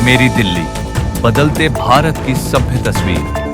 मेरी दिल्ली, बदलते भारत की सभ्य तस्वीर।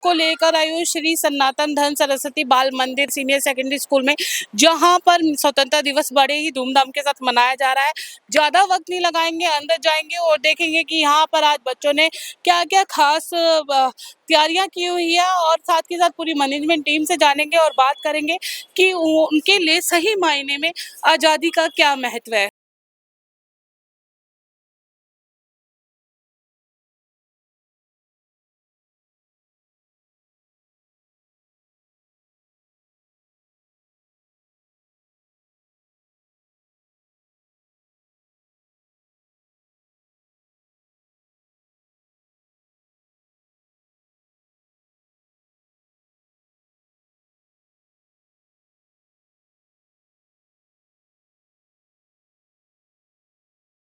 को लेकर आई हूँ श्री सनातन धन सरस्वती बाल मंदिर सीनियर सेकेंडरी स्कूल में, जहां पर स्वतंत्रता दिवस बड़े ही धूमधाम के साथ मनाया जा रहा है। ज्यादा वक्त नहीं लगाएंगे, अंदर जाएंगे और देखेंगे कि यहाँ पर आज बच्चों ने क्या क्या खास तैयारियां की हुई है, और साथ के साथ पूरी मैनेजमेंट टीम से जानेंगे और बात करेंगे कि उनके लिए सही मायने में आजादी का क्या महत्व है।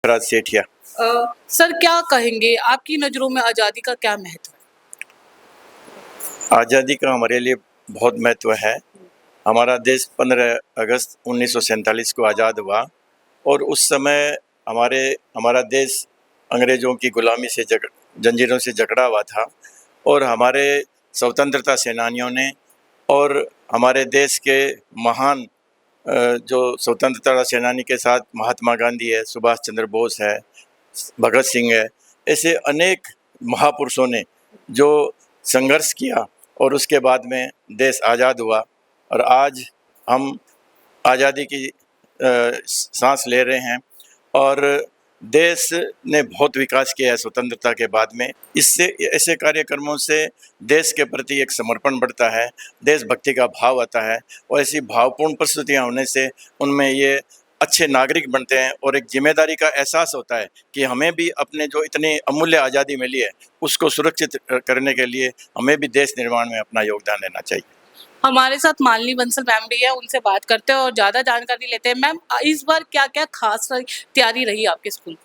राज सेठिया। सर, क्या कहेंगे, आपकी नजरों में आजादी का क्या महत्व है? आज़ादी का हमारे लिए बहुत महत्व है। हमारा देश 15 अगस्त 1947 को आज़ाद हुआ और उस समय हमारा देश अंग्रेज़ों की गुलामी से जंजीरों से जकड़ा हुआ था, और हमारे स्वतंत्रता सेनानियों ने और हमारे देश के महान जो स्वतंत्रता सेनानी के साथ महात्मा गांधी है, सुभाष चंद्र बोस है, भगत सिंह है, ऐसे अनेक महापुरुषों ने जो संघर्ष किया और उसके बाद में देश आज़ाद हुआ। और आज हम आज़ादी की सांस ले रहे हैं, और देश ने बहुत विकास किया है स्वतंत्रता के बाद में। इससे ऐसे कार्यक्रमों से देश के प्रति एक समर्पण बढ़ता है, देशभक्ति का भाव आता है, और ऐसी भावपूर्ण प्रस्तुतियाँ होने से उनमें ये अच्छे नागरिक बनते हैं और एक जिम्मेदारी का एहसास होता है कि हमें भी अपने जो इतनी अमूल्य आज़ादी मिली है उसको सुरक्षित करने के लिए हमें भी देश निर्माण में अपना योगदान देना चाहिए। हमारे साथ मालिनी बंसल मैम भी है, उनसे बात करते हैं और ज़्यादा जानकारी लेते हैं। मैम, इस बार क्या क्या खास तैयारी रही आपके स्कूल?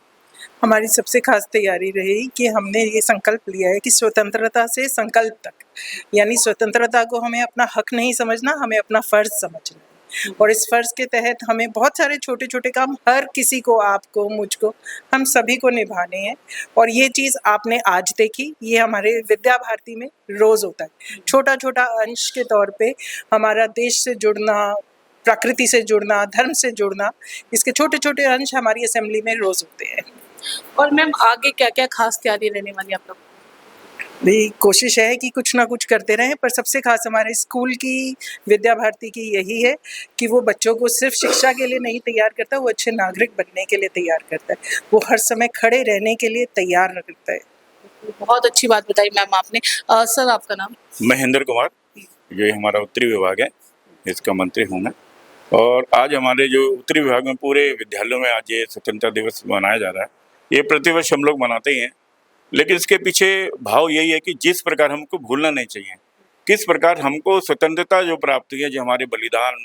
हमारी सबसे खास तैयारी रही कि हमने ये संकल्प लिया है कि स्वतंत्रता से संकल्प तक, यानी स्वतंत्रता को हमें अपना हक नहीं समझना, हमें अपना फर्ज समझना है। और इस फर्ज के तहत हमें बहुत सारे छोटे छोटे काम हर किसी को, आपको, मुझको, हम सभी को निभाने हैं। और ये चीज़ आपने आज देखी, ये हमारे विद्या भारती में रोज़ होता है। छोटा छोटा अंश के तौर पे हमारा देश से जुड़ना, प्रकृति से जुड़ना, धर्म से जुड़ना, इसके छोटे छोटे अंश हमारी असेंबली में रोज़ होते हैं। और मैम, आगे क्या क्या खास तैयारी रहने वाली आप लोग? भी कोशिश है कि कुछ ना कुछ करते रहें, पर सबसे खास हमारे स्कूल की, विद्या भारती की यही है कि वो बच्चों को सिर्फ शिक्षा के लिए नहीं तैयार करता, वो अच्छे नागरिक बनने के लिए तैयार करता है, वो हर समय खड़े रहने के लिए तैयार रखता है। बहुत अच्छी बात बताई मैम आपने। सर, आपका नाम? महेंद्र कुमार, ये हमारा उत्तरी विभाग है, इसका मंत्री हूँ मैं। और आज हमारे जो उत्तरी विभाग में पूरे विद्यालयों में आज ये स्वतंत्रता दिवस मनाया जा रहा है। ये प्रतिवर्ष हम लोग मनाते ही हैं, लेकिन इसके पीछे भाव यही है कि जिस प्रकार हमको भूलना नहीं चाहिए, किस प्रकार हमको स्वतंत्रता जो प्राप्त हुई है, जो हमारे बलिदान,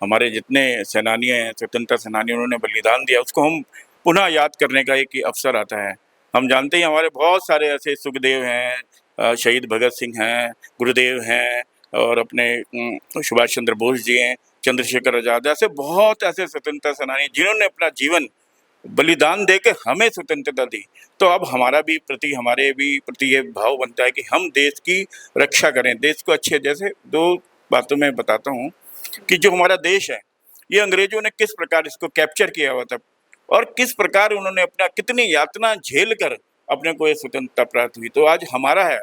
हमारे जितने सेनानी हैं, स्वतंत्रता सेनानी, उन्होंने बलिदान दिया, उसको हम पुनः याद करने का एक अवसर आता है। हम जानते हैं हमारे बहुत सारे ऐसे सुखदेव हैं, शहीद भगत सिंह हैं, गुरुदेव हैं, और अपने सुभाष चंद्र बोस जी हैं, चंद्रशेखर आज़ाद, ऐसे बहुत ऐसे स्वतंत्रता सेनानी जिन्होंने अपना जीवन बलिदान दे के हमें स्वतंत्रता दी। तो अब हमारे भी प्रति ये भाव बनता है कि हम देश की रक्षा करें, देश को अच्छे। जैसे दो बातों में बताता हूँ कि जो हमारा देश है, ये अंग्रेजों ने किस प्रकार इसको कैप्चर किया हुआ था, और किस प्रकार उन्होंने अपना कितनी यातना झेल कर अपने को ये स्वतंत्रता प्राप्त हुई। तो आज हमारा है,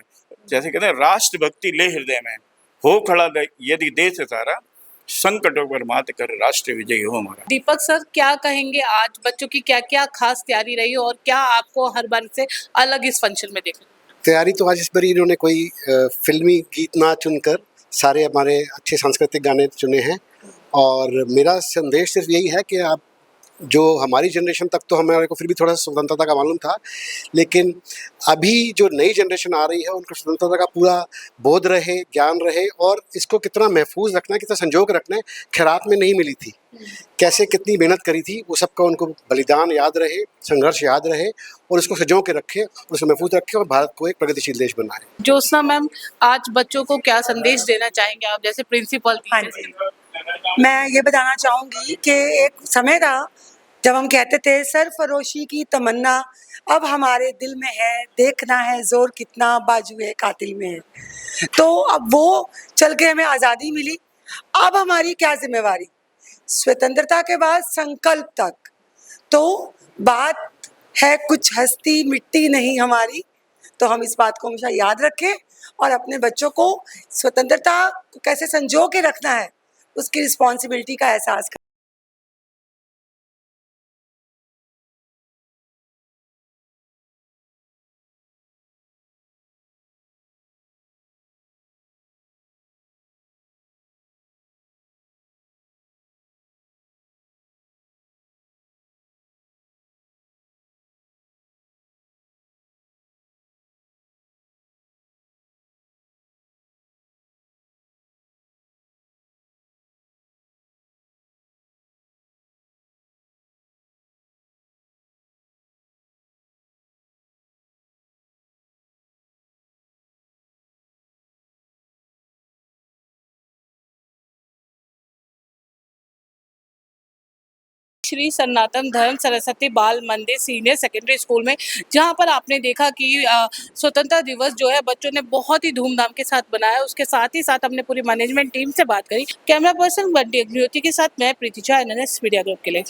जैसे कहते हैं, राष्ट्रभक्ति ले हृदय में, हो खड़ा यदि देश है सारा, संकटों पर मात कर राष्ट्र विजयी हो हमारा। दीपक सर, क्या कहेंगे, आज बच्चों की क्या क्या खास तैयारी रही और क्या आपको हर बार से अलग इस फंक्शन में देखने? तैयारी तो आज इस बार इन्होंने कोई फिल्मी गीत ना चुनकर सारे हमारे अच्छे सांस्कृतिक गाने चुने हैं, और मेरा संदेश सिर्फ यही है कि आप जो हमारी जनरेशन तक तो हमारे को फिर भी थोड़ा स्वतंत्रता का मालूम था, लेकिन अभी जो नई जनरेशन आ रही है उनको स्वतंत्रता का पूरा बोध रहे, ज्ञान रहे, और इसको कितना महफूज रखना है, कितना संजो के रखना है। खैरात में नहीं मिली थी, कैसे कितनी मेहनत करी थी, वो सबका उनको बलिदान याद रहे, संघर्ष याद रहे, और उसको संजो के रखे, उसको महफूज रखे, और भारत को एक प्रगतिशील देश बनाए। ज्योत्सना मैम, आज बच्चों को क्या संदेश देना चाहेंगे आप, जैसे प्रिंसिपल? हाँ जी, मैं ये बताना चाहूँगी कि एक समय था जब हम कहते थे सरफरोशी की तमन्ना अब हमारे दिल में है, देखना है जोर कितना बाजुए कातिल में है। तो अब वो चल के हमें आज़ादी मिली, अब हमारी क्या जिम्मेवारी, स्वतंत्रता के बाद संकल्प तक। तो बात है कुछ हस्ती मिट्टी नहीं हमारी, तो हम इस बात को हमेशा याद रखें और अपने बच्चों को स्वतंत्रता को कैसे संजो के रखना है उसकी रिस्पॉन्सिबिलिटी का एहसास करें। श्री सनातन धर्म सरस्वती बाल मंदिर सीनियर सेकेंडरी स्कूल में, जहां पर आपने देखा कि स्वतंत्रता दिवस जो है बच्चों ने बहुत ही धूमधाम के साथ बनाया। उसके साथ ही साथ हमने पूरी मैनेजमेंट टीम से बात करी। कैमरा पर्सन बंटी अग्निहोत्री के साथ मैं प्रीति झा, NNS मीडिया ग्रुप के लिए।